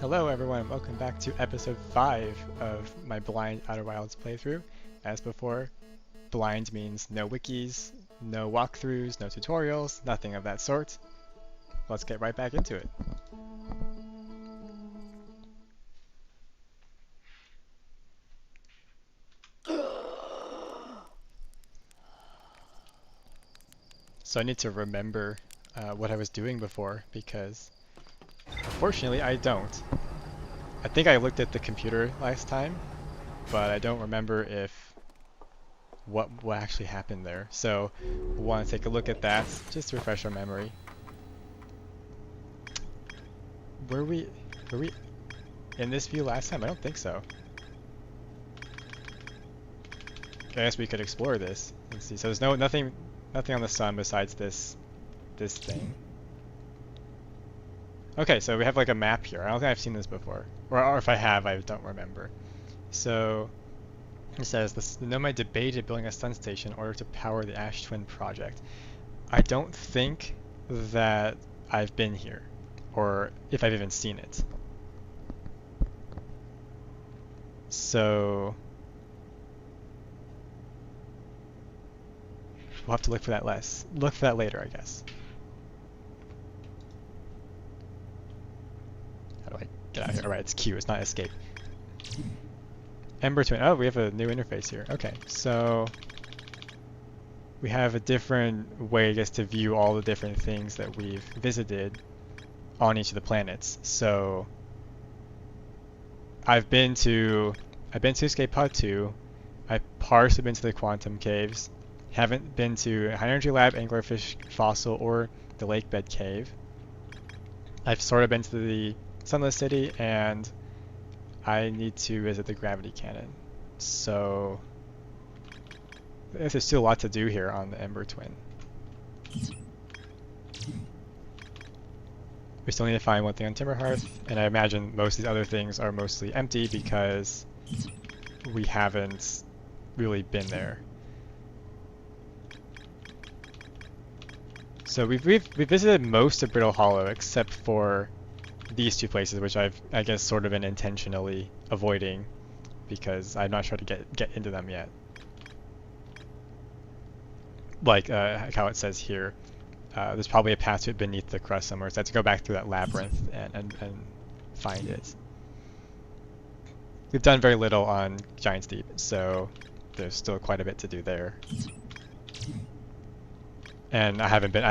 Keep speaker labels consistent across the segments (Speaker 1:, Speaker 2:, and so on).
Speaker 1: Hello everyone, welcome back to episode 5 of my Blind Outer Wilds playthrough. As before, blind means no wikis, no walkthroughs, no tutorials, nothing of that sort. Let's get right back into it. So I need to remember what I was doing before because unfortunately I don't. I think I looked at the computer last time, but I don't remember if what actually happened there. So we'll want to take a look at that just to refresh our memory. Were we in this view last time? I don't think so. I guess we could explore this and see. So there's nothing on the sun besides this thing. Okay, so we have like a map here. I don't think I've seen this before, or if I have, I don't remember. So it says the Nomad debated building a sun station in order to power the Ash Twin project. I don't think that I've been here, or if I've even seen it. So we'll have to look for that later, I guess. How do I get out of here? Alright, it's Q, it's not escape. Ember Twin. Oh, we have a new interface here. Okay, so we have a different way, I guess, to view all the different things that we've visited on each of the planets. So I've been to Escape Pod 2. I've partially been to the Quantum Caves. Haven't been to High Energy Lab, Anglerfish Fossil, or the Lakebed Cave. I've sort of been to the Sunless City, and I need to visit the Gravity Cannon. So there's still a lot to do here on the Ember Twin. We still need to find one thing on Timberhearth, and I imagine most of these other things are mostly empty because we haven't really been there. So we've visited most of Brittle Hollow except for these two places, which I guess sort of been intentionally avoiding because I'm not sure to get into them yet. Like how it says here, there's probably a path to it beneath the crust somewhere, so I have to go back through that labyrinth and find it. We've done very little on Giant's Deep, so there's still quite a bit to do there. And I haven't been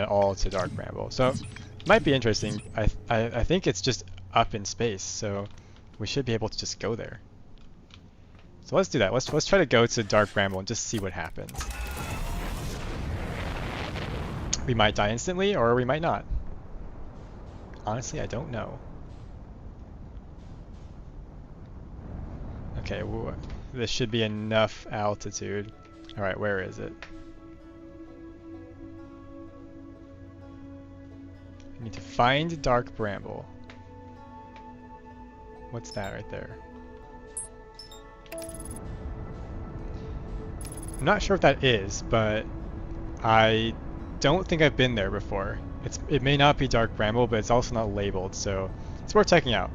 Speaker 1: at all to Dark Bramble, so it might be interesting. I think it's just up in space, so we should be able to just go there. So let's do that. Let's try to go to Dark Bramble and just see what happens. We might die instantly, or we might not. Honestly, I don't know. Okay, this should be enough altitude. All right, where is it? I need to find Dark Bramble. What's that right there? I'm not sure what that is, but I don't think I've been there before. It may not be Dark Bramble, but it's also not labeled, so it's worth checking out.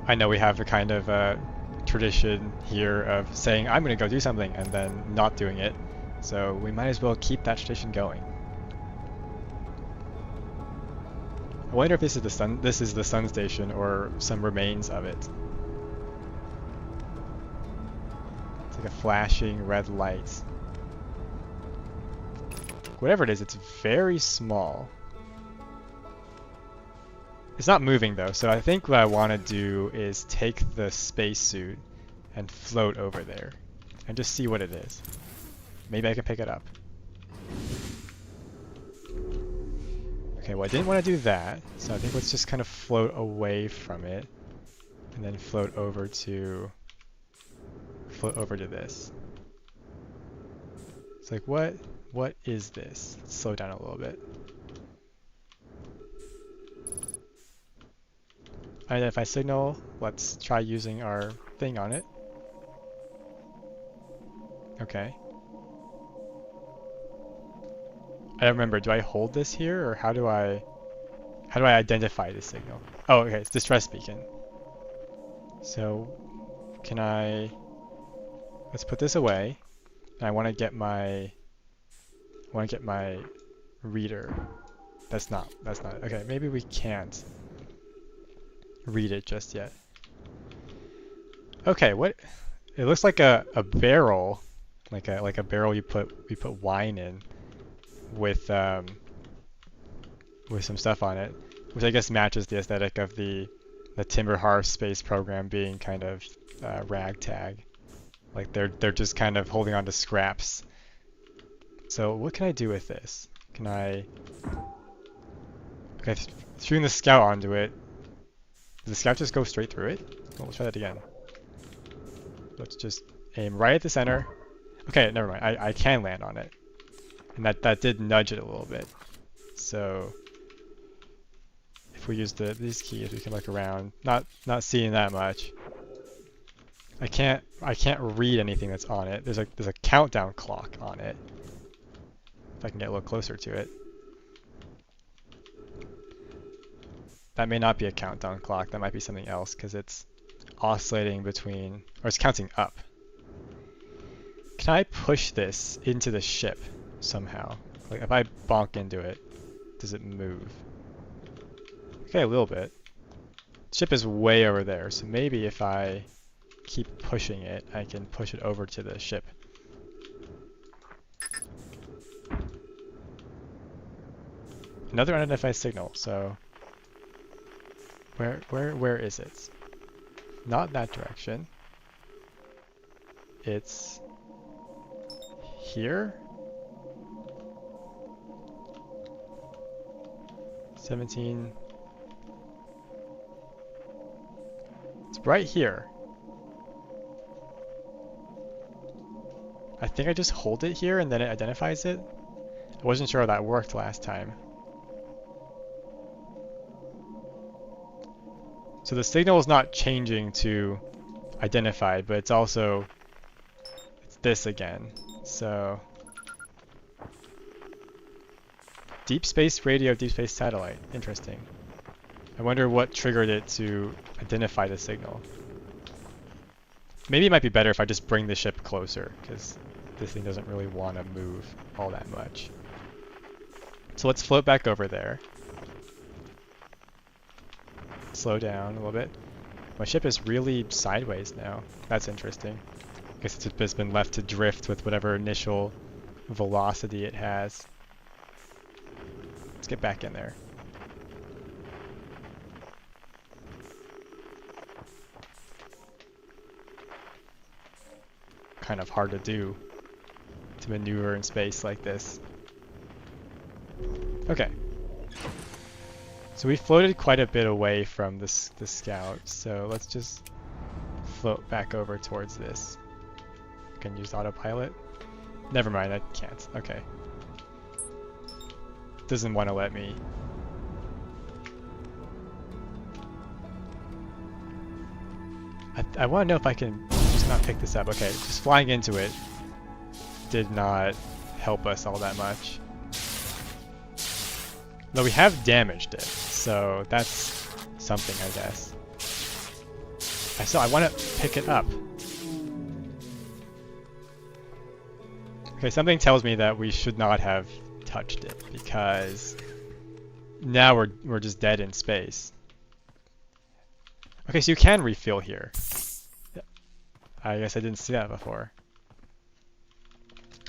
Speaker 1: I know we have a kind of tradition here of saying I'm going to go do something and then not doing it, so we might as well keep that tradition going. I wonder if this is the sun station or some remains of it. It's like a flashing red light. Whatever it is, it's very small. It's not moving though, so I think what I want to do is take the spacesuit and float over there and just see what it is. Maybe I can pick it up. Okay, well I didn't want to do that, so I think let's just kind of float away from it and then float over to this. It's like, what is this? Let's slow down a little bit. Identify signal. Let's try using our thing on it. Okay. I don't remember, do I hold this here or how do I How do I identify this signal? Oh, okay, it's distress beacon. So, can I... Let's put this away. And I want to get my reader. That's not. Okay, maybe we can't read it just yet. Okay, what? It looks like a barrel, like a barrel you put wine in, with some stuff on it, which I guess matches the aesthetic of the Timber Hearth space program being kind of ragtag. Like they're just kind of holding on to scraps. So what can I do with this? Can I... Okay, shooting the scout onto it. Does the scout just go straight through it? Well, let's try that again. Let's just aim right at the center. Okay, never mind. I can land on it. And that did nudge it a little bit. So if we use these keys, we can look around. Not seeing that much. I can't read anything that's on it. There's a countdown clock on it. If I can get a little closer to it. That may not be a countdown clock. That might be something else because it's oscillating between, or it's counting up. Can I push this into the ship somehow? Like if I bonk into it, does it move? Okay, a little bit. The ship is way over there, so maybe if I keep pushing it, I can push it over to the ship. Another unidentified signal, so where is it? Not that direction. It's here? 17. It's right here. I think I just hold it here and then it identifies it. I wasn't sure how that worked last time. So the signal is not changing to identified, but it's this again. So deep space radio, deep space satellite. Interesting. I wonder what triggered it to identify the signal. Maybe it might be better if I just bring the ship closer, because this thing doesn't really want to move all that much. So let's float back over there. Slow down a little bit. My ship is really sideways now. That's interesting. I guess it's just been left to drift with whatever initial velocity it has. Let's get back in there. Kind of hard to do, to maneuver in space like this. Okay. So we floated quite a bit away from the scout, so let's just float back over towards this. I can use autopilot. Never mind, I can't. Okay. Doesn't want to let me. I want to know if I can just not pick this up. Okay, just flying into it did not help us all that much. Though we have damaged it, so that's something, I guess. I want to pick it up. Okay, something tells me that we should not have touched it, because now we're just dead in space. Okay, so you can refuel here. I guess I didn't see that before.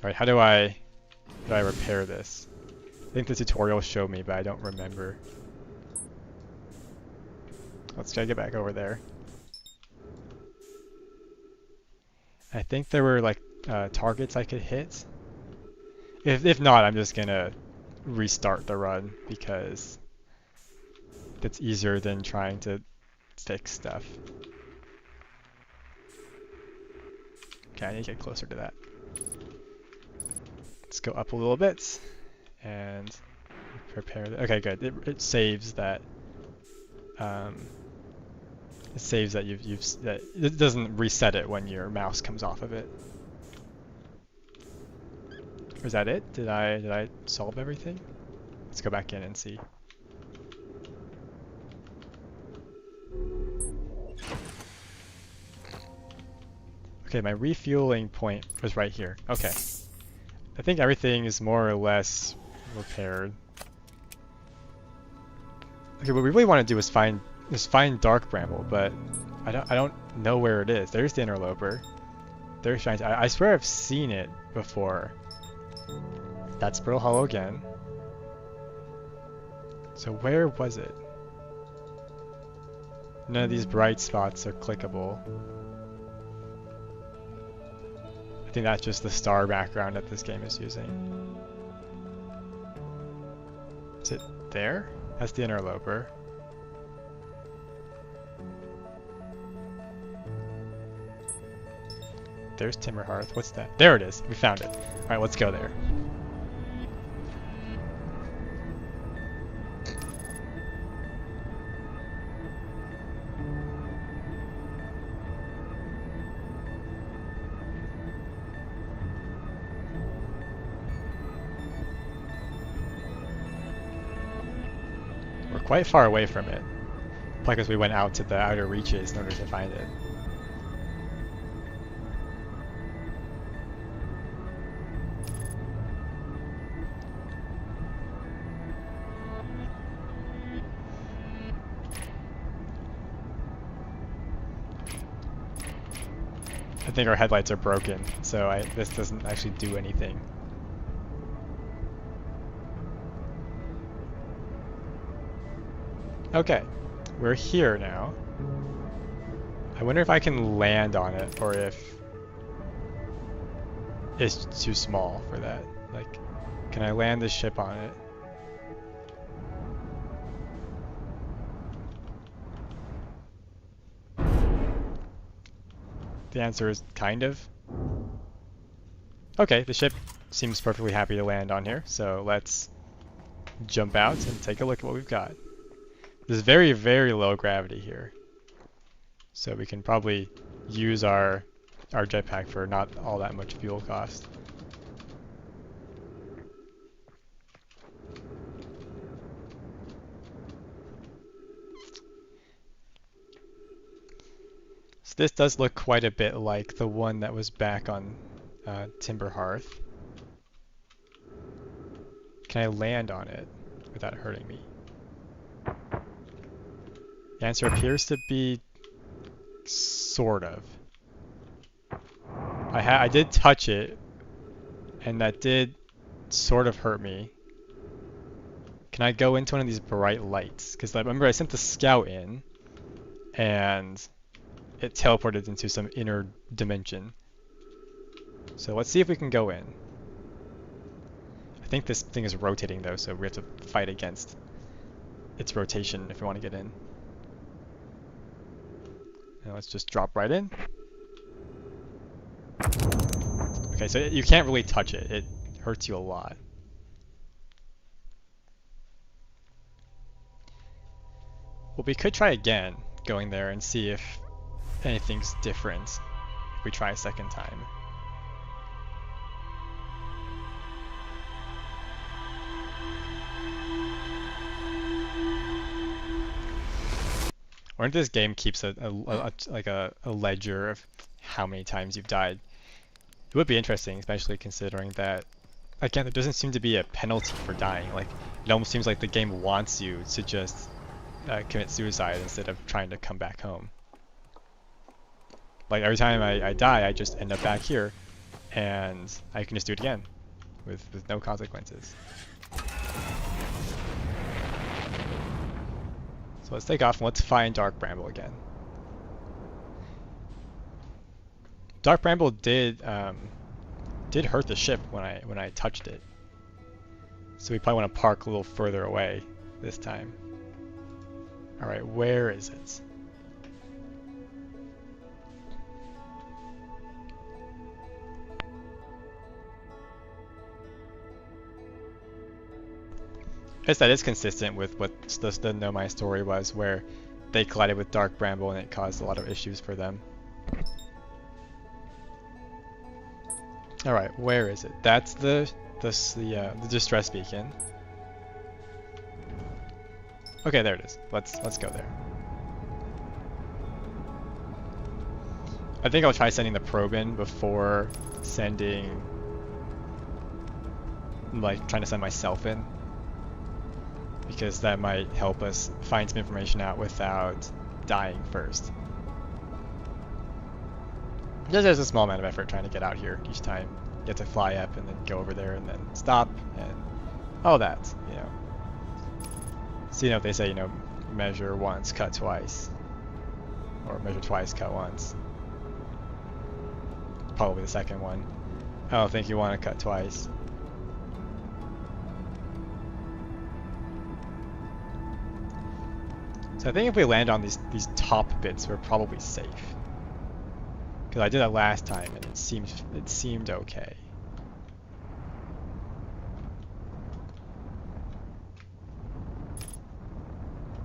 Speaker 1: Alright, how do I repair this? I think the tutorial showed me, but I don't remember. Let's try to get back over there. I think there were like targets I could hit. If not, I'm just gonna restart the run because it's easier than trying to fix stuff. Okay, I need to get closer to that. Let's go up a little bit and prepare. Okay, good. It saves that. It saves that that it doesn't reset it when your mouse comes off of it. Is that it? Did I solve everything? Let's go back in and see. Okay, my refueling point was right here. Okay. I think everything is more or less repaired. Okay, what we really want to do is find Dark Bramble, but I don't know where it is. There's the Interloper. There's Shiny. I swear I've seen it before. That's Brittle Hollow again. So where was it? None of these bright spots are clickable. I think that's just the star background that this game is using. Is it there? That's the Interloper. There's Timberhearth. What's that? There it is. We found it. Alright, let's go there. We're quite far away from it. Probably because we went out to the outer reaches in order to find it. I think our headlights are broken, so this doesn't actually do anything. Okay, we're here now. I wonder if I can land on it, or if it's too small for that. Like, can I land the ship on it? The answer is kind of. Okay, the ship seems perfectly happy to land on here, so let's jump out and take a look at what we've got. There's very, very low gravity here, so we can probably use our jetpack for not all that much fuel cost. So this does look quite a bit like the one that was back on Timberhearth. Can I land on it without hurting me? The answer appears to be sort of. I did touch it, and that did sort of hurt me. Can I go into one of these bright lights? Because I remember I sent the scout in, and it teleported into some inner dimension. So let's see if we can go in. I think this thing is rotating though, so we have to fight against its rotation if we want to get in. And let's just drop right in. Okay, so you can't really touch it. It hurts you a lot. Well, we could try again, going there and see if anything's different if we try a second time. I wonder if this game keeps a ledger of how many times you've died. It would be interesting, especially considering that, again, there doesn't seem to be a penalty for dying. Like, it almost seems like the game wants you to just commit suicide instead of trying to come back home. Like, every time I die, I just end up back here, and I can just do it again with no consequences. So let's take off and let's find Dark Bramble again. Dark Bramble did hurt the ship when I touched it. So we probably want to park a little further away this time. Alright, where is it? I guess that is consistent with what the Know My Story was, where they collided with Dark Bramble and it caused a lot of issues for them. Alright, where is it? That's the distress beacon. Okay, there it is. Let's go there. I think I'll try sending the probe in before sending, like, trying to send myself in. Because that might help us find some information out without dying first. Just as a small amount of effort trying to get out here each time. You have to fly up and then go over there and then stop and all that, you know. So you know if they say, you know, measure once, cut twice. Or measure twice, cut once. Probably the second one. I don't think you want to cut twice. So I think if we land on these top bits, we're probably safe. Because I did that last time and it seemed okay.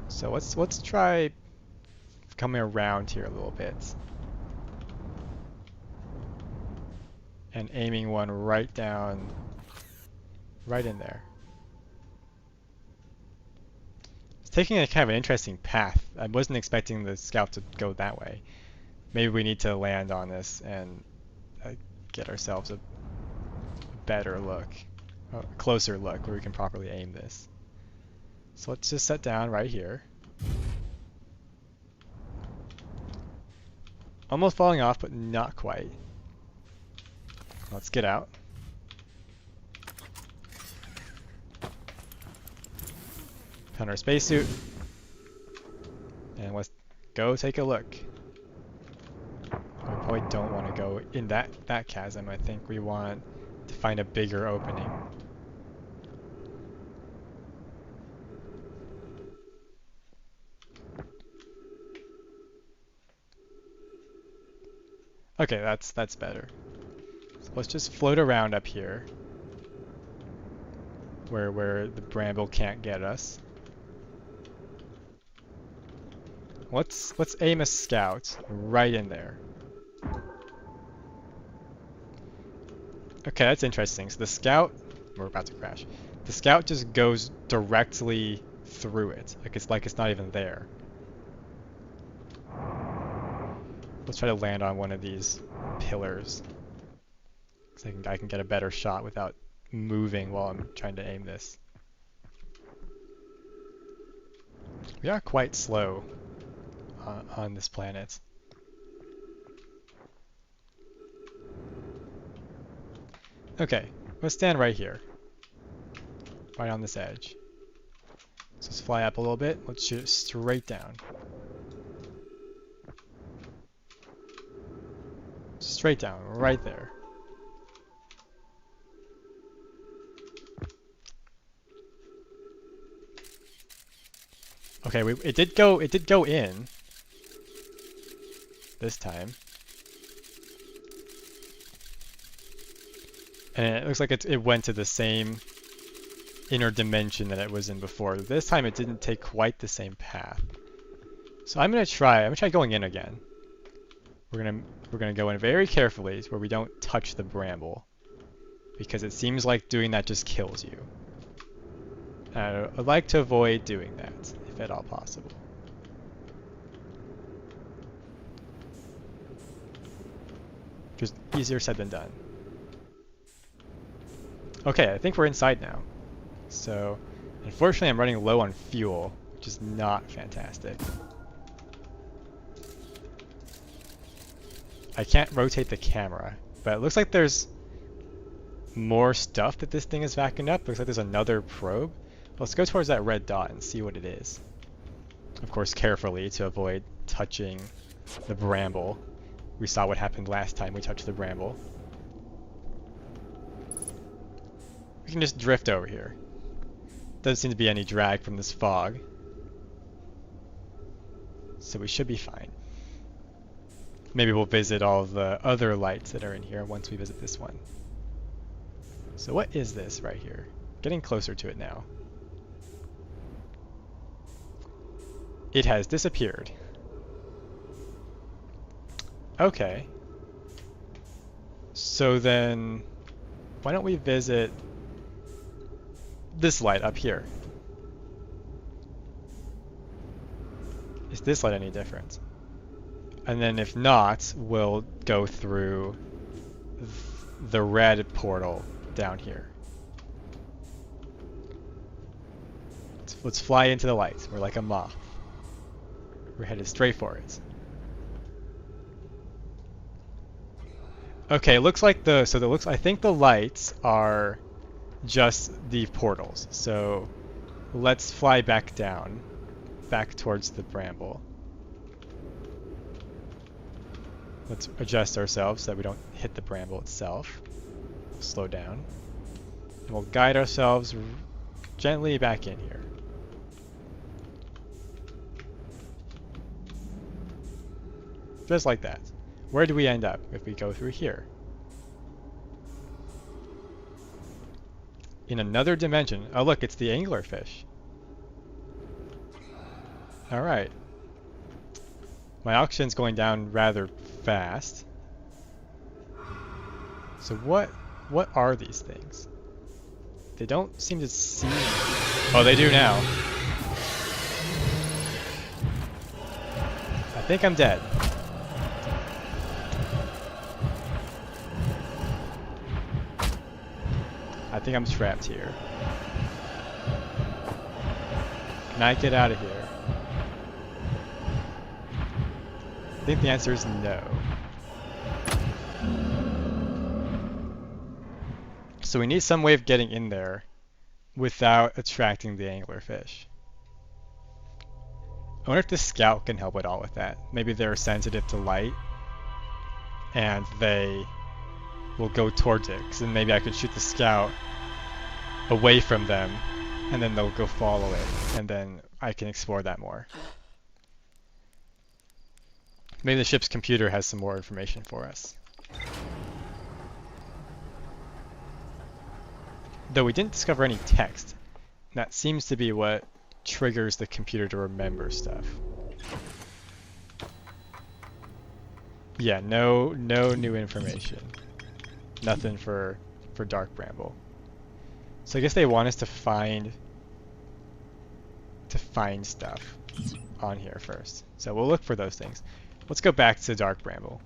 Speaker 1: So let's try coming around here a little bit. And aiming one right down, right in there. It's taking a kind of an interesting path. I wasn't expecting the scout to go that way. Maybe we need to land on this and get ourselves a better look, a closer look where we can properly aim this. So let's just set down right here. Almost falling off, but not quite. Let's get out. Found our spacesuit. And let's go take a look. We probably don't want to go in that chasm. I think we want to find a bigger opening. Okay, that's better. So let's just float around up here, where the bramble can't get us. Let's aim a scout right in there. Okay, that's interesting. So the scout, we're about to crash. The scout just goes directly through it, like it's not even there. Let's try to land on one of these pillars, so I can get a better shot without moving while I'm trying to aim this. We are quite slow on this planet. Okay, let's stand right here. Right on this edge. So let's fly up a little bit. Let's shoot it straight down. Straight down, right there. Okay, it did go in this time. And it looks like it went to the same inner dimension that it was in before. This time it didn't take quite the same path. So I'm gonna try going in again. We're gonna go in very carefully where we don't touch the bramble, because it seems like doing that just kills you. And I'd like to avoid doing that, if at all possible. Just easier said than done. Okay, I think we're inside now. So, unfortunately I'm running low on fuel, which is not fantastic. I can't rotate the camera, but it looks like there's more stuff that this thing is vacuuming up. Looks like there's another probe. Let's go towards that red dot and see what it is. Of course, carefully to avoid touching the bramble. We saw what happened last time we touched the bramble. We can just drift over here. Doesn't seem to be any drag from this fog. So we should be fine. Maybe we'll visit all of the other lights that are in here once we visit this one. So what is this right here? Getting closer to it now. It has disappeared. Okay. So then, why don't we visit this light up here? Is this light any different? And then if not, we'll go through the red portal down here. Let's fly into the light. We're like a moth. We're headed straight for it. Okay, looks like I think the lights are just the portals. So let's fly back down, back towards the bramble. Let's adjust ourselves so that we don't hit the bramble itself. Slow down. And we'll guide ourselves gently back in here. Just like that. Where do we end up if we go through here? In another dimension. Oh look, it's the anglerfish. Alright. My oxygen's going down rather fast. So what are these things? They don't seem to see me. Oh, they do now. I think I'm dead. I think I'm trapped here. Can I get out of here? I think the answer is no. So we need some way of getting in there without attracting the anglerfish. I wonder if the scout can help at all with that. Maybe they're sensitive to light and they will go towards it. So maybe I could shoot the scout away from them and then they'll go follow it and then I can explore that more. Maybe the ship's computer has some more information for us. Though we didn't discover any text. That seems to be what triggers the computer to remember stuff. Yeah, no new information. Nothing for Dark Bramble. So I guess they want us to find stuff on here first. So we'll look for those things. Let's go back to Dark Bramble.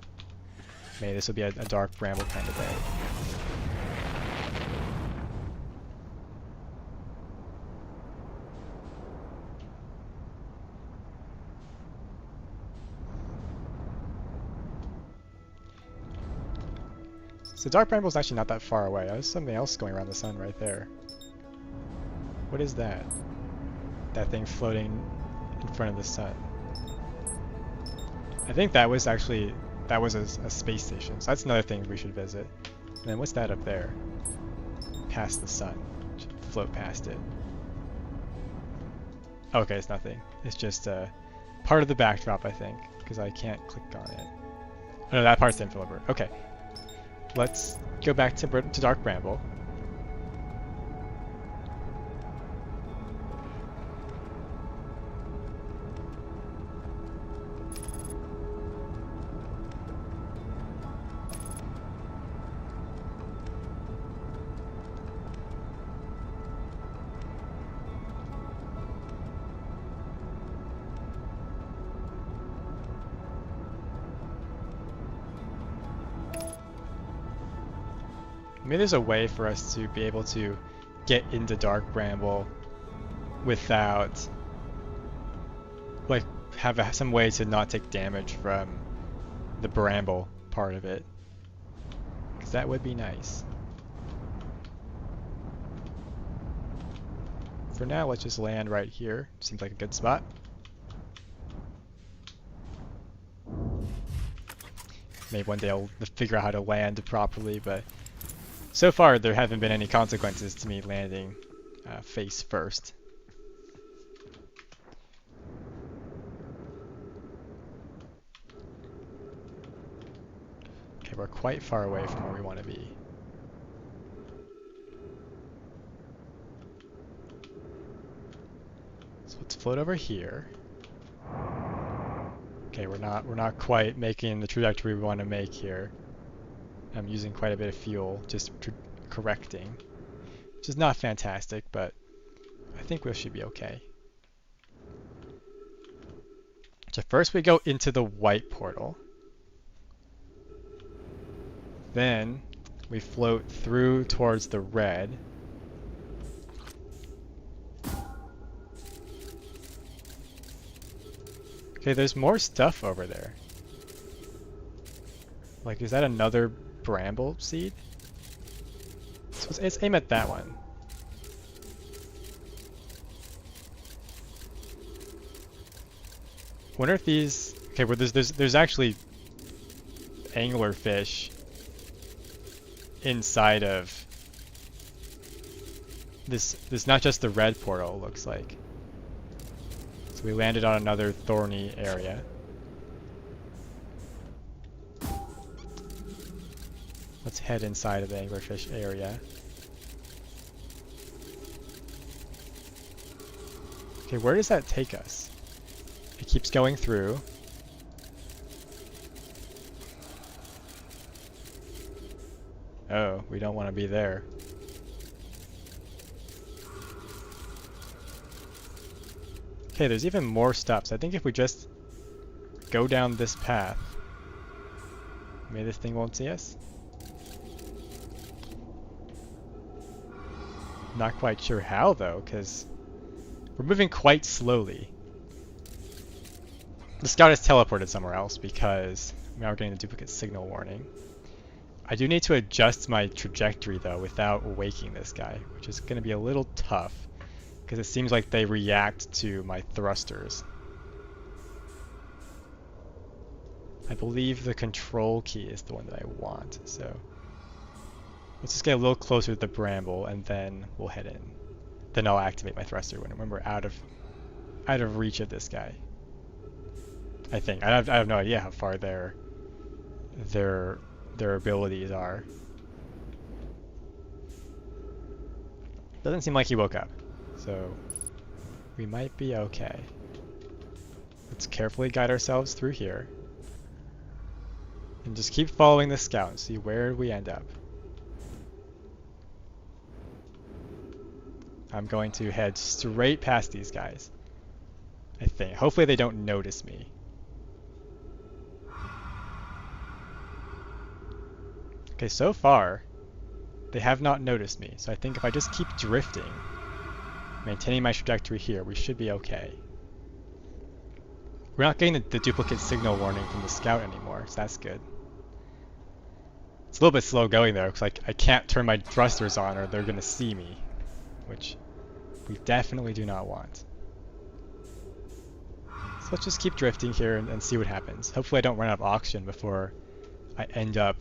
Speaker 1: Maybe this will be a Dark Bramble kind of day. So Dark Bramble is actually not that far away. There's something else going around the sun right there. What is that? That thing floating in front of the sun. I think that was actually, a space station. So that's another thing we should visit. And then what's that up there? Past the sun. Should float past it. Okay, it's nothing. It's just part of the backdrop, I think, because I can't click on it. Oh, no, that part's the info over. Okay. Let's go back to Dark Bramble. Maybe there's a way for us to be able to get into Dark Bramble without, like, have some way to not take damage from the bramble part of it. Because that would be nice. For now, let's just land right here. Seems like a good spot. Maybe one day I'll figure out how to land properly, but so far, there haven't been any consequences to me landing face first. Okay, we're quite far away from where we want to be. So let's float over here. Okay, we're not quite making the trajectory we want to make here. I'm using quite a bit of fuel, just correcting, which is not fantastic, but I think we should be okay. So first we go into the white portal. Then we float through towards the red. Okay, there's more stuff over there. Like, is that another bramble seed? So let's aim at that one. Wonder if these... Okay, well there's actually anglerfish inside of this not just the red portal, looks like. So we landed on another thorny area. Let's head inside of the anglerfish area. Okay, where does that take us? It keeps going through. Oh, we don't want to be there. Okay, there's even more stuff. So I think if we just go down this path, maybe this thing won't see us? Not quite sure how though, because we're moving quite slowly. The scout is teleported somewhere else because now we're getting the duplicate signal warning. I do need to adjust my trajectory though without waking this guy, which is going to be a little tough because it seems like they react to my thrusters. I believe the control key is the one that I want, so let's just get a little closer to the bramble and then we'll head in. Then I'll activate my thruster when we're out of reach of this guy. I think. I have no idea how far their abilities are. Doesn't seem like he woke up, so we might be okay. Let's carefully guide ourselves through here and just keep following the scout and see where we end up. I'm going to head straight past these guys, I think. Hopefully they don't notice me. Okay, so far, they have not noticed me, so I think if I just keep drifting, maintaining my trajectory here, we should be okay. We're not getting the duplicate signal warning from the scout anymore, so that's good. It's a little bit slow going though, because I can't turn my thrusters on or they're going to see me, which we definitely do not want. So let's just keep drifting here and see what happens. Hopefully I don't run out of oxygen before I end up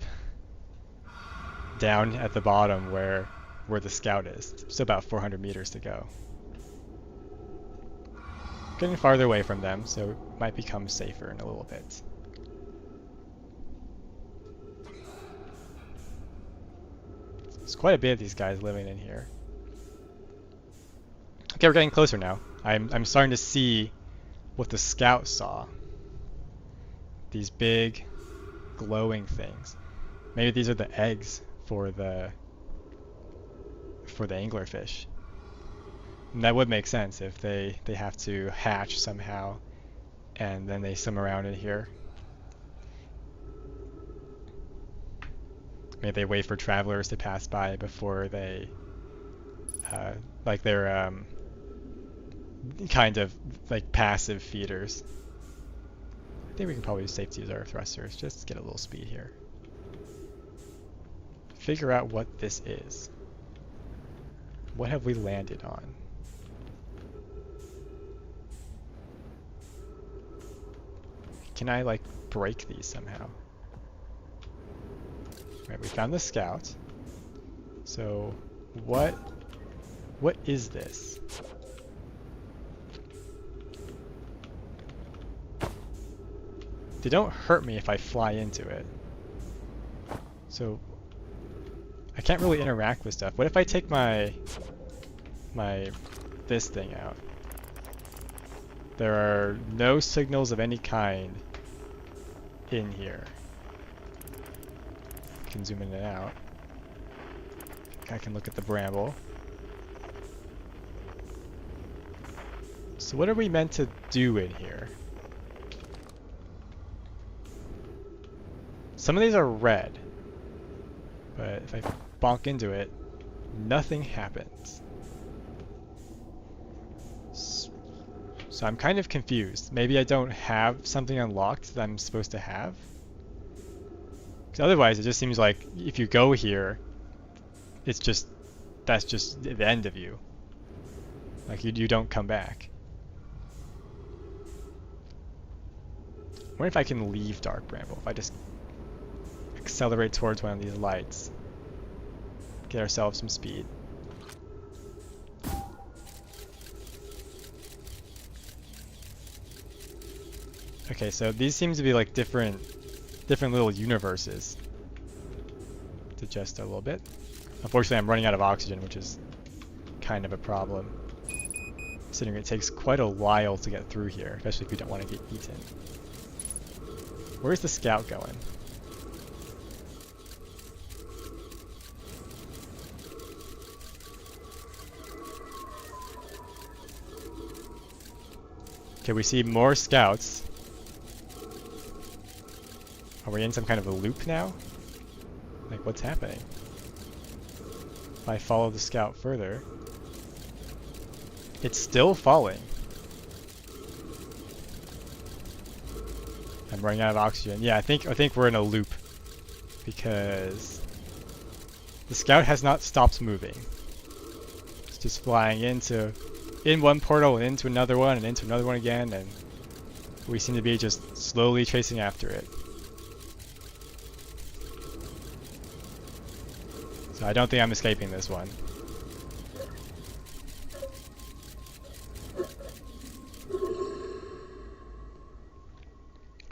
Speaker 1: down at the bottom where the scout is. Still about 400 meters to go. Getting farther away from them, so it might become safer in a little bit. There's quite a bit of these guys living in here. Okay, we're getting closer now. I'm starting to see what the scout saw. These big glowing things. Maybe these are the eggs for the anglerfish. And that would make sense if they have to hatch somehow and then they swim around in here. Maybe they wait for travelers to pass by before they like they're kind of like passive feeders. I think we can probably safely use our thrusters just to get a little speed here. Figure out what this is. What have we landed on? Can I like break these somehow? Right, we found the scout. So what is this? They don't hurt me if I fly into it. So I can't really interact with stuff. What if I take my this thing out? There are no signals of any kind in here. I can zoom in and out. I can look at the bramble. So what are we meant to do in here? Some of these are red, but if I bonk into it, nothing happens. So I'm kind of confused. Maybe I don't have something unlocked that I'm supposed to have? Because otherwise it just seems like if you go here, it's just, that's just the end of you. Like you don't come back. I wonder if I can leave Dark Bramble, if I just accelerate towards one of these lights. Get ourselves some speed. Okay, so these seem to be like different little universes. To adjust a little bit. Unfortunately, I'm running out of oxygen, which is kind of a problem. Considering it takes quite a while to get through here, especially if we don't want to get eaten. Where's the scout going? Okay, we see more scouts. Are we in some kind of a loop now? Like, what's happening? If I follow the scout further, it's still falling. I'm running out of oxygen. Yeah, I think we're in a loop because the scout has not stopped moving. It's just flying in one portal and into another one and into another one again, and we seem to be just slowly chasing after it. So I don't think I'm escaping this one.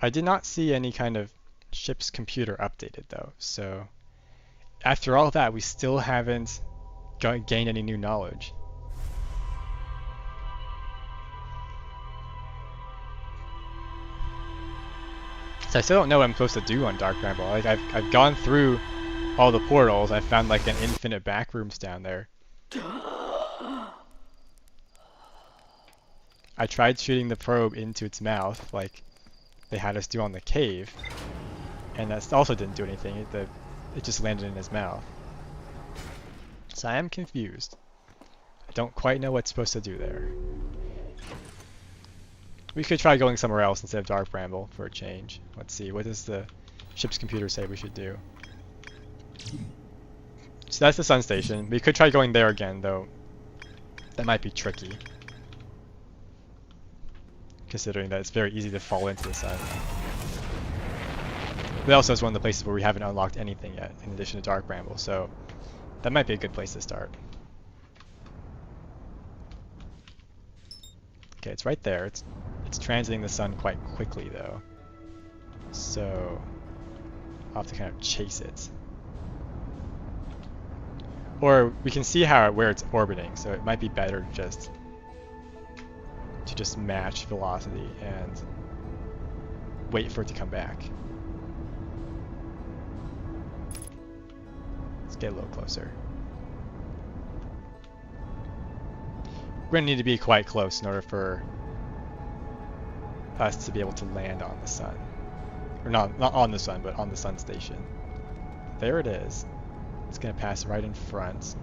Speaker 1: I did not see any kind of ship's computer updated though, so after all that we still haven't gained any new knowledge. So I still don't know what I'm supposed to do on Dark Bramble. Like I've gone through all the portals. I found like an infinite back rooms down there. I tried shooting the probe into its mouth like they had us do on the cave, and that also didn't do anything. It just landed in his mouth. So I am confused. I don't quite know what's supposed to do there. We could try going somewhere else instead of Dark Bramble for a change. Let's see, what does the ship's computer say we should do? So that's the sun station. We could try going there again, though that might be tricky, considering that it's very easy to fall into the sun. But also it's one of the places where we haven't unlocked anything yet, in addition to Dark Bramble, so that might be a good place to start. Okay, it's right there. It's transiting the sun quite quickly, though, so I'll have to kind of chase it. Or we can see where it's orbiting, so it might be better to just match velocity and wait for it to come back. Let's get a little closer. We're going to need to be quite close in order for us to be able to land on the sun. Or not on the sun, but on the sun station. There it is. It's going to pass right in front.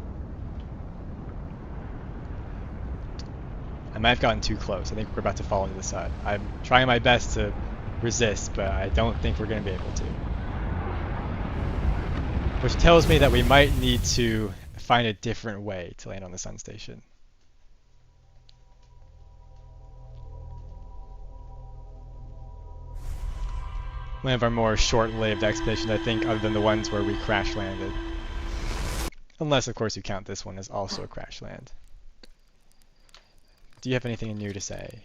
Speaker 1: I might have gotten too close. I think we're about to fall into the sun. I'm trying my best to resist, but I don't think we're going to be able to. Which tells me that we might need to find a different way to land on the sun station. One of our more short-lived expeditions, I think, other than the ones where we crash landed. Unless, of course, you count this one as also a crash land. Do you have anything new to say?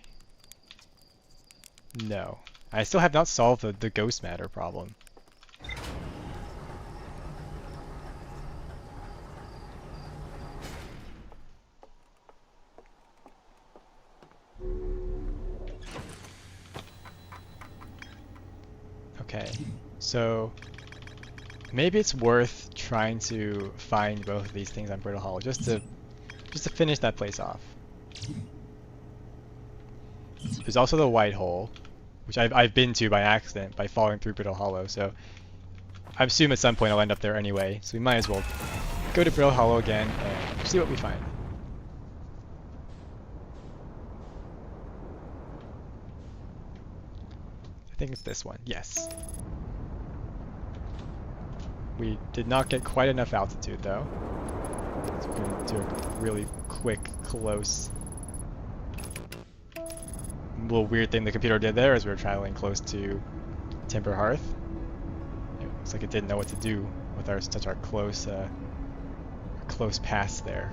Speaker 1: No. I still have not solved the ghost matter problem. Okay, so maybe it's worth trying to find both of these things on Brittle Hollow just to finish that place off. There's also the White Hole, which I've been to by accident by falling through Brittle Hollow, so I assume at some point I'll end up there anyway, so we might as well go to Brittle Hollow again and see what we find. I think it's this one, yes. We did not get quite enough altitude though. So we're going to do a really quick, close... little weird thing the computer did there as we were traveling close to Timber Hearth. It looks like it didn't know what to do with such our close pass there.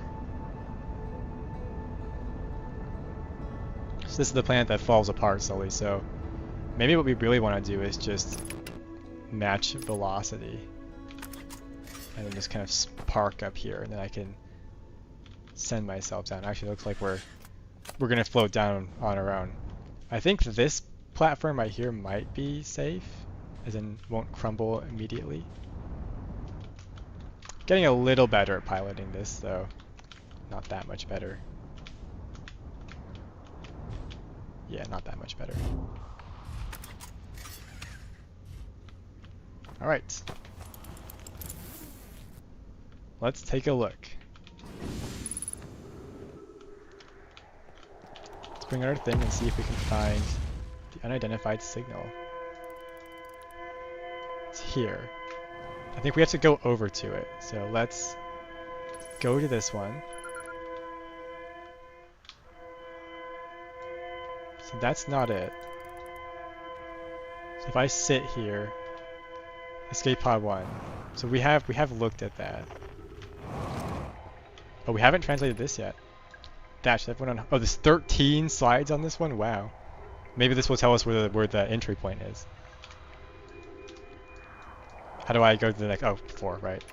Speaker 1: So this is the planet that falls apart slowly, so maybe what we really want to do is just match velocity. And then just kind of park up here, and then I can send myself down. Actually, it looks like we're gonna float down on our own. I think this platform right here might be safe, as in won't crumble immediately. Getting a little better at piloting this, though. Not that much better. Yeah, not that much better. Alright. Let's take a look. Let's bring out our thing and see if we can find the unidentified signal. It's here. I think we have to go over to it. So let's go to this one. So that's not it. So if I sit here, escape pod 1. So we have looked at that. Oh, we haven't translated this yet. Dash, everyone on. Oh, there's 13 slides on this one? Wow. Maybe this will tell us where the entry point is. How do I go to the next? Oh, 4, right.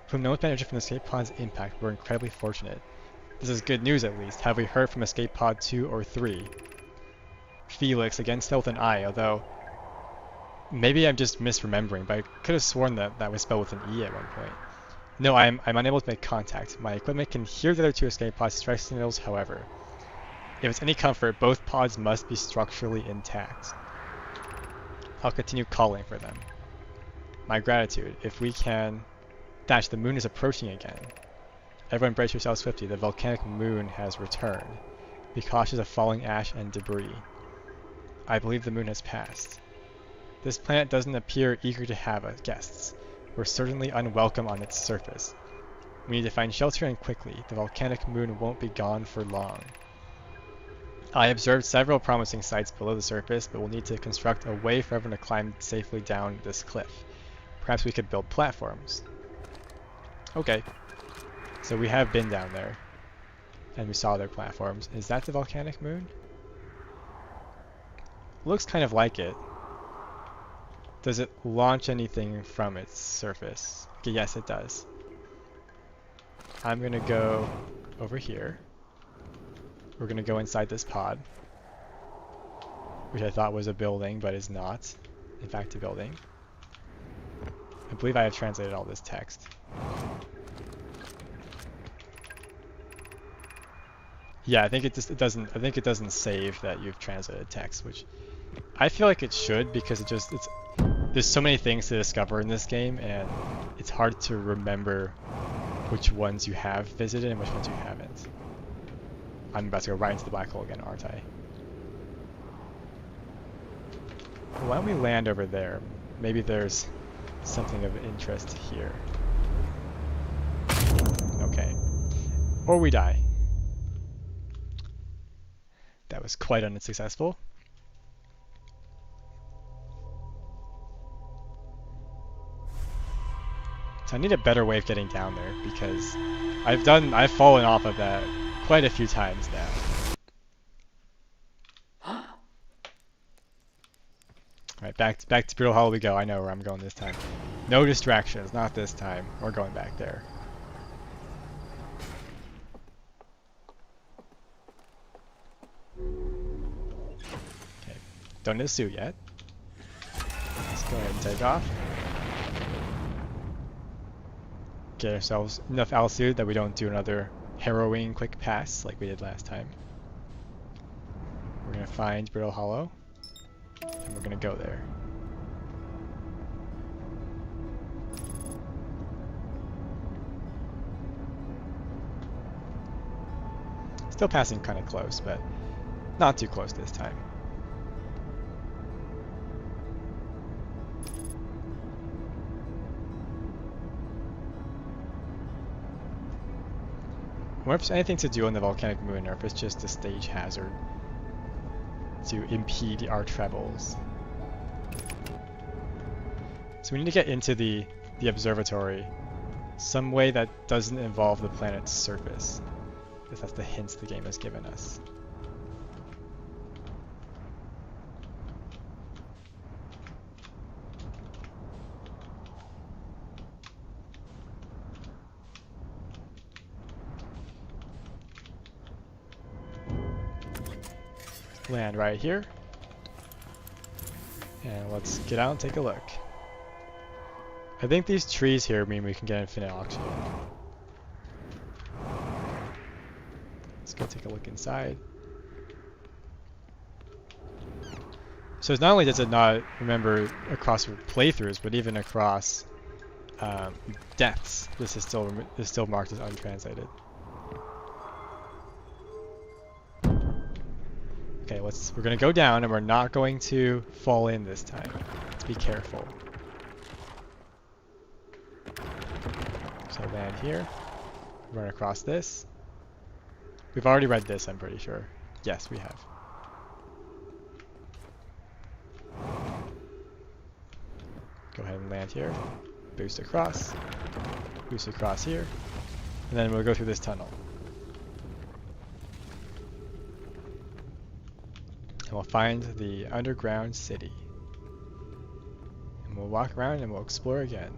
Speaker 1: From no energy from the escape pod's impact, we're incredibly fortunate. This is good news at least. Have we heard from escape pod 2 or 3? Felix, again spelled with an I, although maybe I'm just misremembering, but I could have sworn that was spelled with an E at one point. No, I'm unable to make contact. My equipment can hear the other 2 escape pods' stress signals, however. If it's any comfort, both pods must be structurally intact. I'll continue calling for them. My gratitude. If we can... Dash, the moon is approaching again. Everyone brace yourselves swiftly. The volcanic moon has returned. Be cautious of falling ash and debris. I believe the moon has passed. This planet doesn't appear eager to have us guests. We're certainly unwelcome on its surface. We need to find shelter and quickly. The volcanic moon won't be gone for long. I observed several promising sites below the surface, but we'll need to construct a way for everyone to climb safely down this cliff. Perhaps we could build platforms. Okay. So we have been down there. And we saw their platforms. Is that the volcanic moon? Looks kind of like it. Does it launch anything from its surface? Okay, yes, it does. I'm gonna go over here. We're gonna go inside this pod, which I thought was a building, but is not, in fact, a building. I believe I have translated all this text. Yeah, I think it doesn't save that you've translated text, which I feel like it should, because there's so many things to discover in this game, and it's hard to remember which ones you have visited and which ones you haven't. I'm about to go right into the black hole again, aren't I? Why don't we land over there? Maybe there's something of interest here. Okay. Or we die. That was quite unsuccessful. So I need a better way of getting down there, because I've fallen off of that quite a few times now. Alright, back to Brittle Hollow we go. I know where I'm going this time. No distractions, not this time. We're going back there. Okay, don't need a suit yet. Let's go ahead and take off. Get ourselves enough altitude that we don't do another harrowing quick pass like we did last time. We're gonna find Brittle Hollow, and we're gonna go there. Still passing kind of close, but not too close this time. I wonder if there's anything to do on the volcanic moon, or if it's just a stage hazard to impede our travels. So we need to get into the observatory some way that doesn't involve the planet's surface, because that's the hints the game has given us. Land right here. And let's get out and take a look. I think these trees here mean we can get infinite oxygen. Let's go take a look inside. So not only does it not remember across playthroughs, but even across deaths, this is still marked as untranslated. Okay, we're gonna go down, and we're not going to fall in this time. Let's be careful. So land here, run across this. We've already read this, I'm pretty sure. Yes, we have. Go ahead and land here, boost across here, and then we'll go through this tunnel. And we'll find the underground city. And we'll walk around and we'll explore again.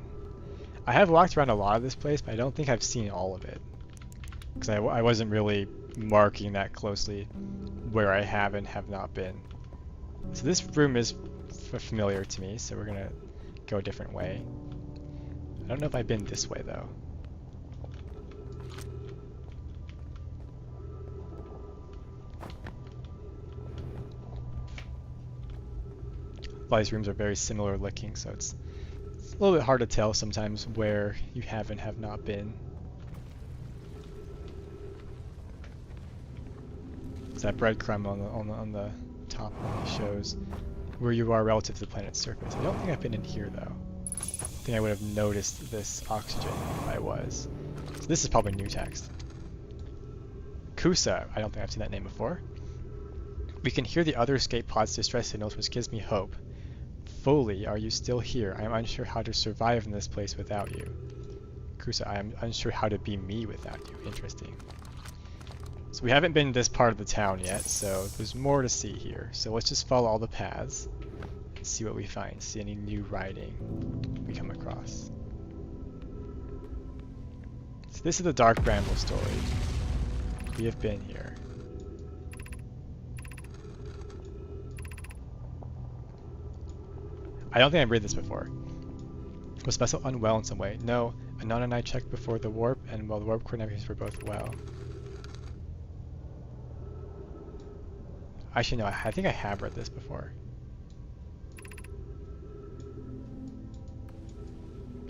Speaker 1: I have walked around a lot of this place, but I don't think I've seen all of it. Because I wasn't really marking that closely where I have and have not been. So this room is familiar to me, so we're going to go a different way. I don't know if I've been this way though. A lot of these rooms are very similar looking, so it's a little bit hard to tell sometimes where you have and have not been. It's that breadcrumb on the top only shows where you are relative to the planet's surface. I don't think I've been in here though. I think I would have noticed this oxygen if I was. So this is probably new text. Kusa, I don't think I've seen that name before. We can hear the other escape pod's distress signals, which gives me hope. Foley, are you still here? I am unsure how to survive in this place without you. Kusa, I am unsure how to be me without you. Interesting. So we haven't been in this part of the town yet, so there's more to see here. So let's just follow all the paths and see what we find. See any new writing we come across. So this is the Dark Bramble story. We have been here. I don't think I've read this before. Was Vessel unwell in some way? No, Anon and I checked before the warp, and while the warp core navigators were both well. Actually, no, I think I have read this before.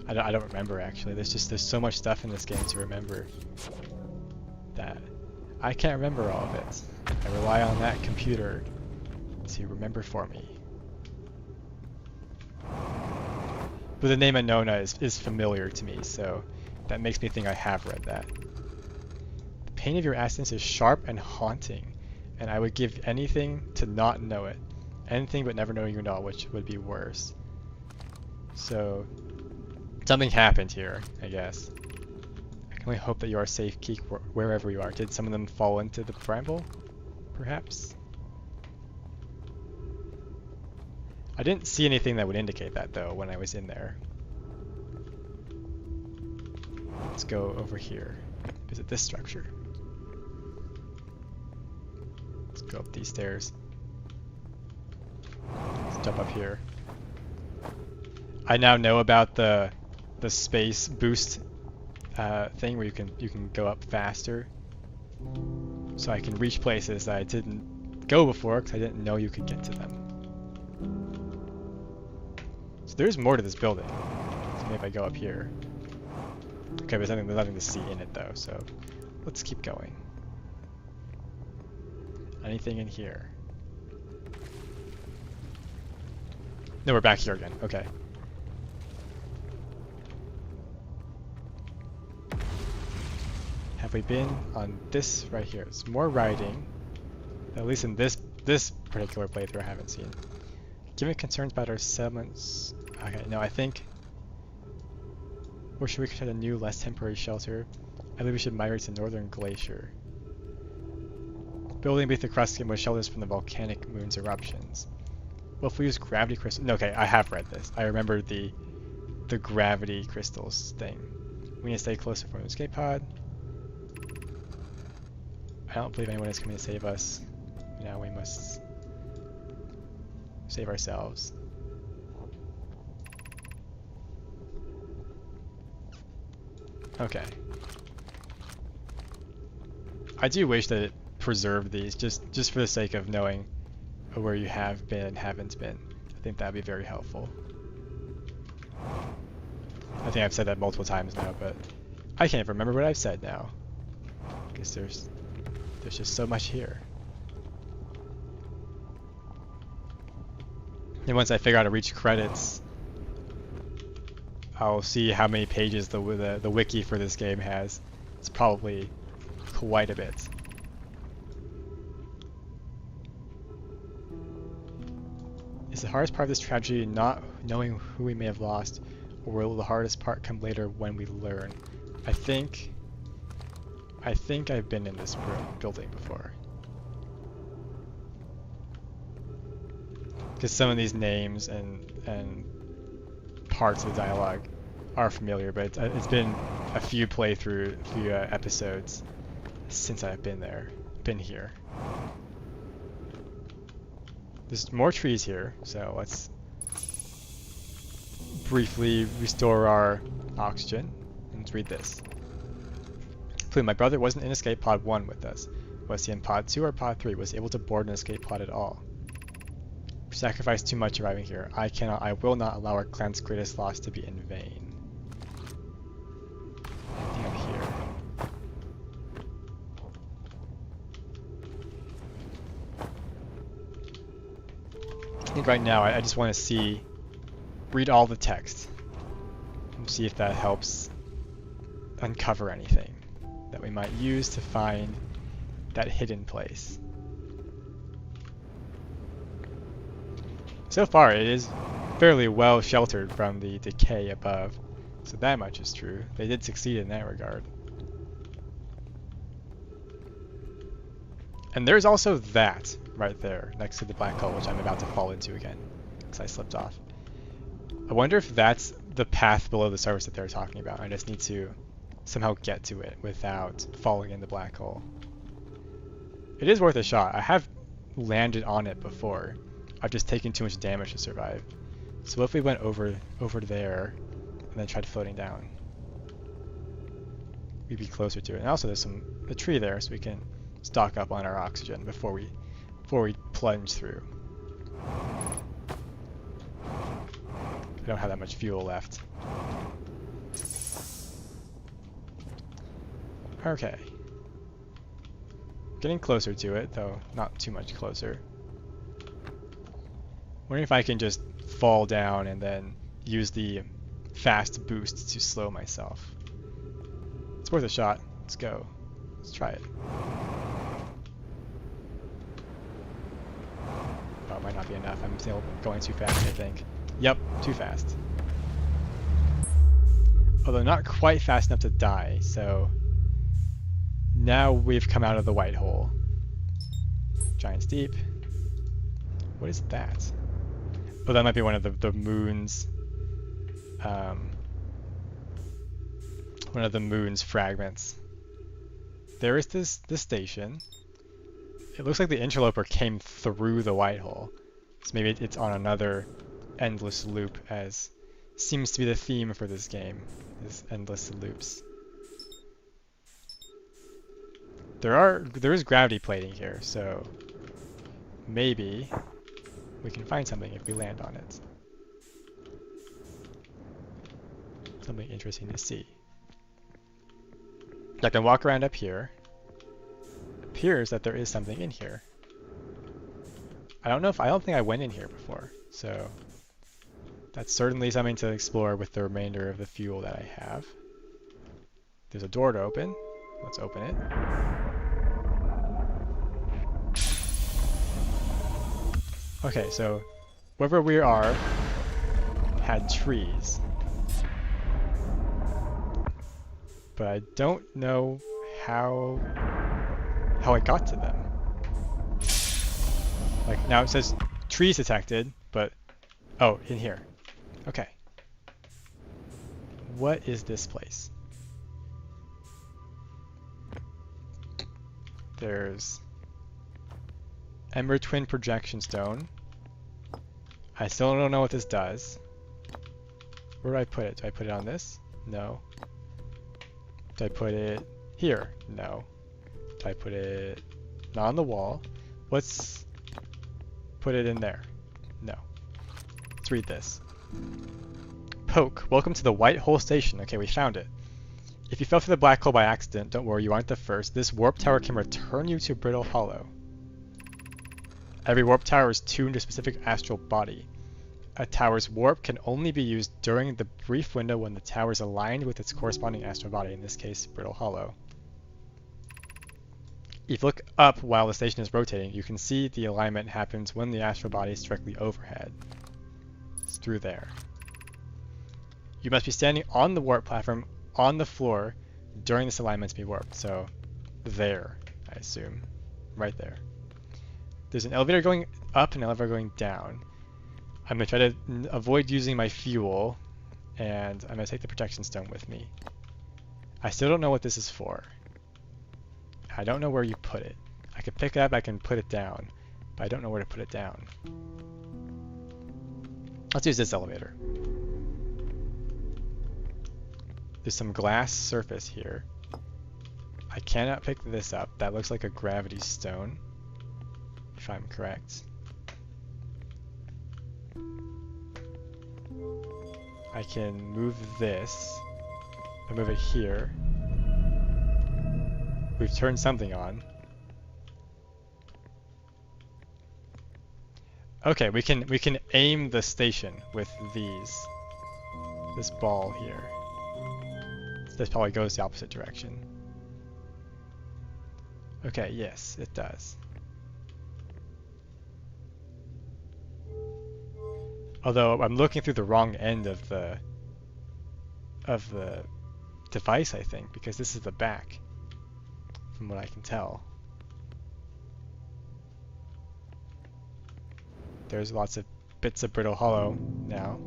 Speaker 1: I don't remember actually. There's so much stuff in this game to remember that I can't remember all of it. I rely on that computer to remember for me. But the name Anona is familiar to me, so that makes me think I have read that. The pain of your absence is sharp and haunting, and I would give anything to not know it. Anything but never knowing you know, which would be worse. So, something happened here, I guess. I can only hope that you are safe, Keek, wherever you are. Did some of them fall into the bramble? Perhaps? I didn't see anything that would indicate that, though, when I was in there. Let's go over here. Visit this structure. Let's go up these stairs. Let's jump up here. I now know about the space boost thing where you can go up faster. So I can reach places that I didn't go before because I didn't know you could get to them. So there's more to this building. So maybe if I go up here. Okay, but there's nothing to see in it though, so let's keep going. Anything in here? No, we're back here again. Okay. Have we been on this right here? It's more writing. At least in this particular playthrough I haven't seen. Given concerns about our settlements... Okay, no, I think... Or should we construct a new, less temporary shelter? I believe we should migrate to Northern Glacier. Building beneath the crust with shelters from the volcanic moon's eruptions. Well, if we use gravity crystals... No, okay, I have read this. I remember the gravity crystals thing. We need to stay closer from the escape pod. I don't believe anyone is coming to save us. Now we must save ourselves. Okay. I do wish that it preserved these, just for the sake of knowing where you have been and haven't been. I think that'd be very helpful. I think I've said that multiple times now, but I can't remember what I've said now. Because there's just so much here. And once I figure out how to reach credits, I'll see how many pages the wiki for this game has. It's probably quite a bit. Is the hardest part of this tragedy not knowing who we may have lost, or will the hardest part come later when we learn? I think I've been in this building before. Because some of these names and parts of the dialogue are familiar, but it's been a few episodes since I've been here. There's more trees here, so let's briefly restore our oxygen. Let's read this. Please, my brother wasn't in escape pod 1 with us. Was he in pod 2 or pod 3? Was he able to board an escape pod at all? We sacrificed too much arriving here. I will not allow our clan's greatest loss to be in vain. Anything up here? I think right now I just want to read all the text and see if that helps uncover anything that we might use to find that hidden place. So far it is fairly well sheltered from the decay above, so that much is true. They did succeed in that regard. And there's also that right there next to the black hole, which I'm about to fall into again because I slipped off. I wonder if that's the path below the surface that they're talking about. I just need to somehow get to it without falling in the black hole. It is worth a shot. I have landed on it before. I've just taken too much damage to survive. So what if we went over there and then tried floating down? We'd be closer to it. And also there's a tree there, so we can stock up on our oxygen before we plunge through. I don't have that much fuel left. Okay. Getting closer to it, though not too much closer. Wondering if I can just fall down and then use the fast boost to slow myself. It's worth a shot. Let's go. Let's try it. Oh, it might not be enough. I'm still going too fast, I think. Yep, too fast. Although not quite fast enough to die, so now we've come out of the white hole. Giant's Deep. What is that? Oh, that might be one of the moon's one of the moon's fragments. There is this station. It looks like the interloper came through the white hole, so maybe it's on another endless loop, as seems to be the theme for this game, is endless loops. There is gravity plating here, so maybe we can find something if we land on it. Something interesting to see. I can walk around up here. It appears that there is something in here. I don't think I went in here before, so that's certainly something to explore with the remainder of the fuel that I have. There's a door to open. Let's open it. Okay, so wherever we are had trees. But I don't know how I got to them. Like now it says trees detected, but oh, in here. Okay. What is this place? There's Ember Twin Projection Stone. I still don't know what this does. Where do I put it? Do I put it on this? No. Do I put it here? No. Do I put it not on the wall? Let's put it in there. No. Let's read this. Poke, welcome to the White Hole Station. Okay, we found it. If you fell through the black hole by accident, don't worry, you aren't the first. This warp tower can return you to Brittle Hollow. Every warp tower is tuned to a specific astral body. A tower's warp can only be used during the brief window when the tower is aligned with its corresponding astral body, in this case, Brittle Hollow. If you look up while the station is rotating, you can see the alignment happens when the astral body is directly overhead. It's through there. You must be standing on the warp platform on the floor during this alignment to be warped. So, there, I assume. Right there. There's an elevator going up and an elevator going down. I'm going to try to avoid using my fuel, and I'm going to take the protection stone with me. I still don't know what this is for. I don't know where you put it. I can pick it up, I can put it down, but I don't know where to put it down. Let's use this elevator. There's some glass surface here. I cannot pick this up. That looks like a gravity stone, if I'm correct. I can move this. I move it here. We've turned something on. Okay, we can aim the station with this ball here. This probably goes the opposite direction. Okay, yes, it does. Although I'm looking through the wrong end of the device, I think, because this is the back, from what I can tell. There's lots of bits of Brittle Hollow now.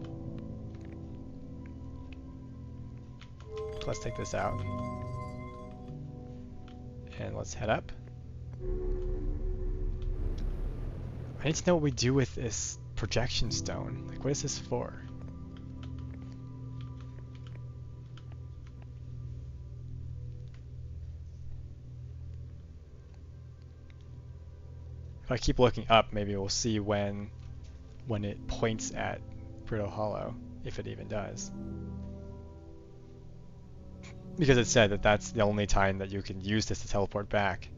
Speaker 1: Let's take this out. And let's head up. I need to know what we do with this projection stone. Like, what is this for? If I keep looking up, maybe we'll see when it points at Brittle Hollow, if it even does. Because it said that that's the only time that you can use this to teleport back,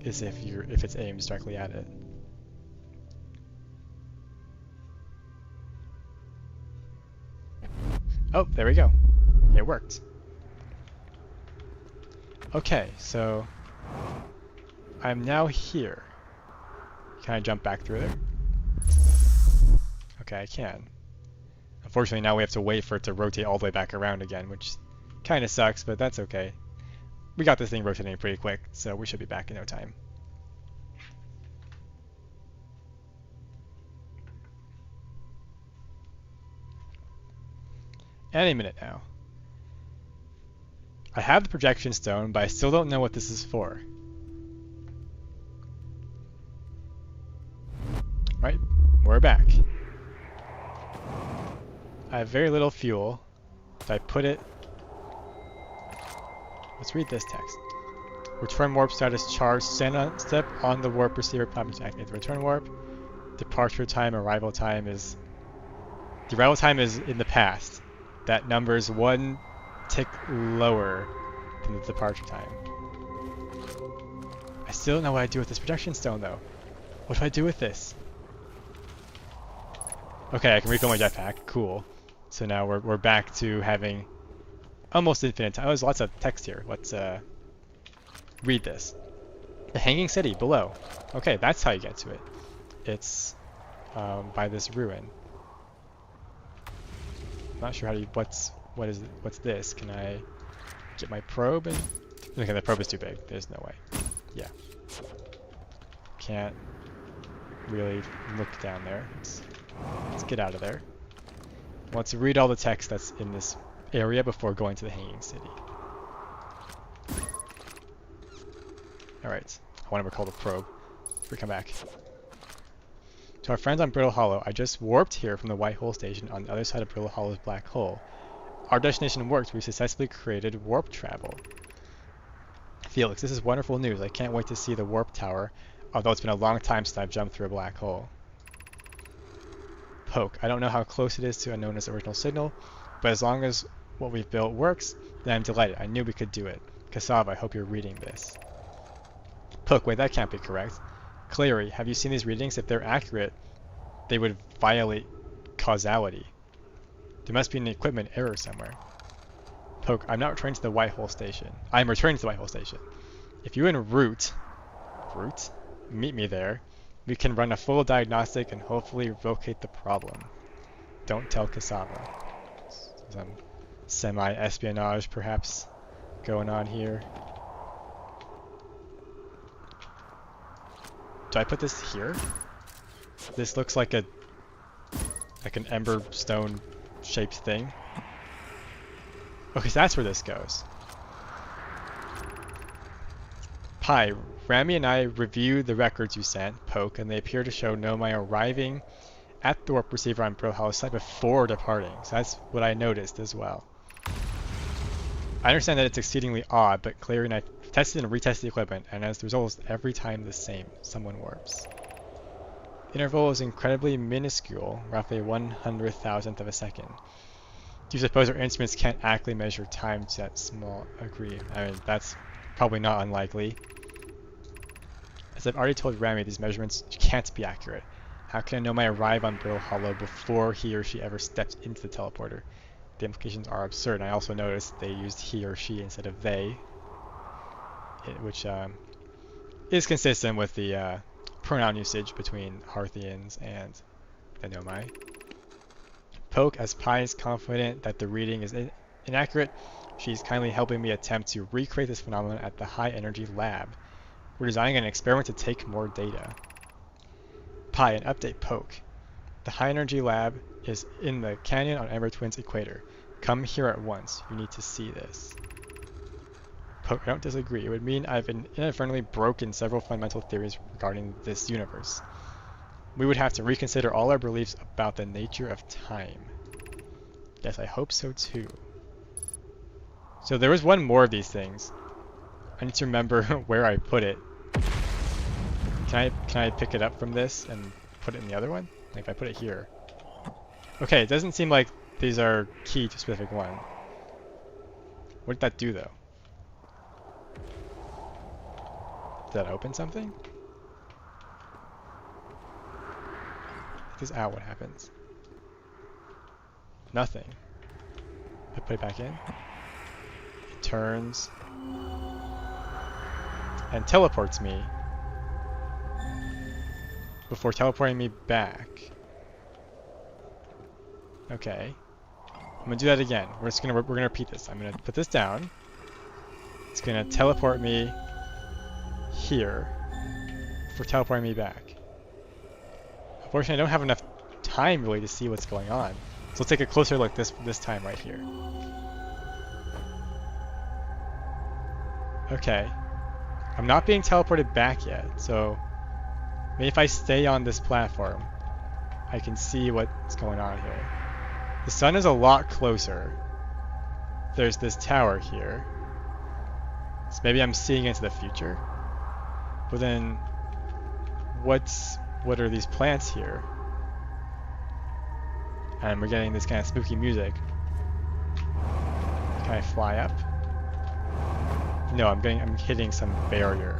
Speaker 1: is if it's aimed directly at it. Oh, there we go. It worked. Okay, so I'm now here. Can I jump back through there? Okay, I can. Unfortunately, now we have to wait for it to rotate all the way back around again, which kind of sucks, but that's okay. We got this thing rotating pretty quick, so we should be back in no time. Any minute now. I have the projection stone, but I still don't know what this is for. Right, we're back. I have very little fuel. If I put it... Let's read this text. Return warp status charged. Step on the warp receiver platform to activate the return warp. Departure time, arrival time is... The arrival time is in the past. That number is one tick lower than the departure time. I still don't know what I do with this projection stone, though. What do I do with this? Okay, I can refill my jetpack. Cool. So now we're back to having almost infinite time. Oh, there's lots of text here. Let's read this. The Hanging City below. Okay, that's how you get to it. It's by this ruin. I'm not sure how to. What's this? Can I get my probe? And okay, the probe is too big. There's no way. Yeah. Can't really look down there. Let's get out of there. Let's read all the text that's in this area before going to the Hanging City. Alright, I want to recall the probe if we come back. To our friends on Brittle Hollow, I just warped here from the White Hole Station on the other side of Brittle Hollow's black hole. Our destination worked. We successfully created warp travel. Felix, this is wonderful news. I can't wait to see the warp tower, although it's been a long time since I've jumped through a black hole. Poke, I don't know how close it is to Anona's original signal, but as long as what we've built works, then I'm delighted. I knew we could do it. Cassava, I hope you're reading this. Poke, wait, that can't be correct. Clary, have you seen these readings? If they're accurate, they would violate causality. There must be an equipment error somewhere. Poke, I'm not returning to the White Hole Station. I'm returning to the White Hole Station. If you and Root, meet me there, we can run a full diagnostic and hopefully locate the problem. Don't tell Cassava. Some semi-espionage, perhaps, going on here. Do I put this here? This looks like an ember stone shaped thing. Okay, so that's where this goes. Pi, Rami and I reviewed the records you sent, Poke, and they appear to show Nomai arriving at the warp receiver on Brittle Hollow site before departing. So that's what I noticed as well. I understand that it's exceedingly odd, but Clary and I tested and retested the equipment, and as the result is every time the same. Someone warps. The interval is incredibly minuscule, roughly 1/100,000th of a second. Do you suppose our instruments can't accurately measure time to that small degree? I mean, that's probably not unlikely. As I've already told Rami, these measurements can't be accurate. How can I know my arrive on Brittle Hollow before he or she ever steps into the teleporter? The implications are absurd. And I also noticed they used he or she instead of they, which is consistent with the pronoun usage between Harthians and the Nomai. Poke, as Pi is confident that the reading is inaccurate, she's kindly helping me attempt to recreate this phenomenon at the High Energy Lab. We're designing an experiment to take more data. Pi, an update, Poke. The High Energy Lab is in the canyon on Ember Twin's equator. Come here at once. You need to see this. Poke, I don't disagree. It would mean I've inadvertently broken several fundamental theories regarding this universe. We would have to reconsider all our beliefs about the nature of time. Yes, I hope so too. So there was one more of these things. I need to remember where I put it. Can I pick it up from this and put it in the other one? Like if I put it here. Okay, it doesn't seem like these are key to a specific one. What did that do though? Did that open something? Take this out, what happens? Nothing. I put it back in. It turns and teleports me before teleporting me back. Okay. I'm gonna do that again. We're gonna repeat this. I'm gonna put this down. It's gonna teleport me here for teleporting me back. Unfortunately, I don't have enough time really to see what's going on. So let's take a closer look this time right here. Okay. I'm not being teleported back yet, so maybe if I stay on this platform, I can see what's going on here. The sun is a lot closer. There's this tower here. So maybe I'm seeing into the future. But then, what are these plants here? And we're getting this kind of spooky music. Can I fly up? No, I'm hitting some barrier.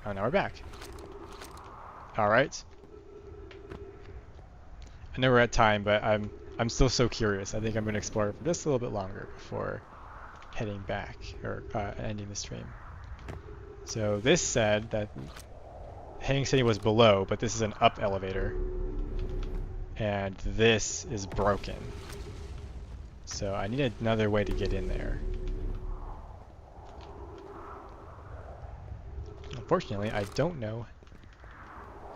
Speaker 1: Oh, now we're back. Alright. I know we're at time, but I'm still so curious. I think I'm going to explore for just a little bit longer before heading back or ending the stream. So this said that Hanging City was below, but this is an up elevator, and this is broken. So I need another way to get in there. Unfortunately, I don't know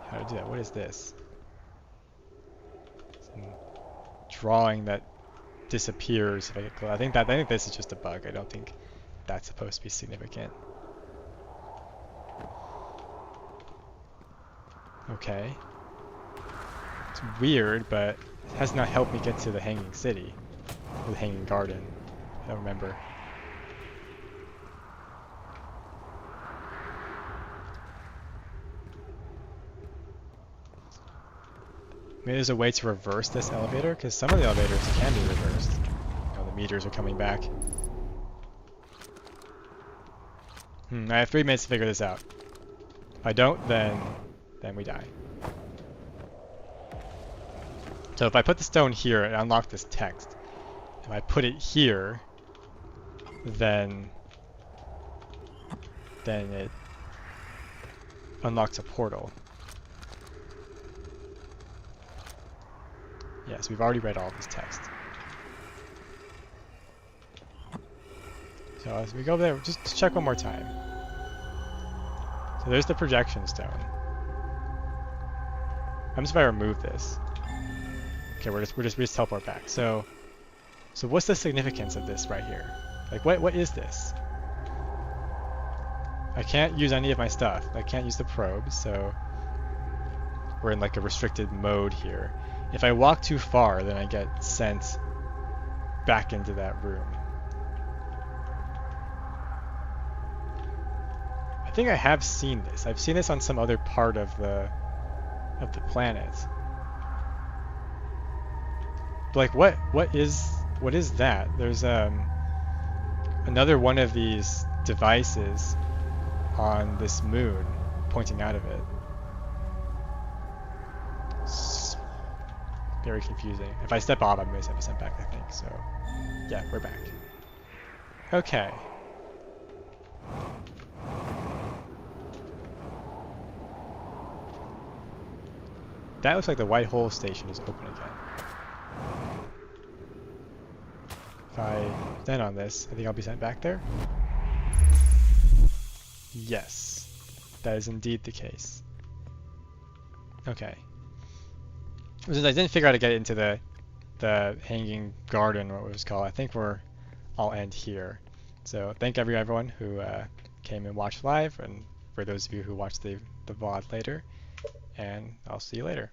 Speaker 1: how to do that. What is this? Some drawing that disappears if I get close. I think this is just a bug. I don't think that's supposed to be significant. Okay. It's weird, but it has not helped me get to the Hanging City. Or the Hanging Garden. I don't remember. Maybe there's a way to reverse this elevator, because some of the elevators can be reversed. Oh, the meters are coming back. I have 3 minutes to figure this out. If I don't, then we die. So if I put the stone here and unlock this text, if I put it here, then it unlocks a portal. Yes, we've already read all this text. So as we go there, just check one more time. So there's the projection stone. I'm just going to remove this. Okay, we just teleport back. So what's the significance of this right here? Like, what is this? I can't use any of my stuff. I can't use the probe, so we're in like a restricted mode here. If I walk too far, then I get sent back into that room. I think I have seen this. I've seen this on some other part of the planet. But like, what is that? There's another one of these devices on this moon pointing out of it. It's very confusing. If I step off, I'm going to have sent back, I think. So yeah, we're back. Okay. That looks like the White Hole station is open again. If I stand on this, I think I'll be sent back there. Yes, that is indeed the case. Okay. Since I didn't figure out how to get into the Hanging Garden, what it was called, I think I'll end here. So thank everyone who came and watched live, and for those of you who watched the VOD later, and I'll see you later.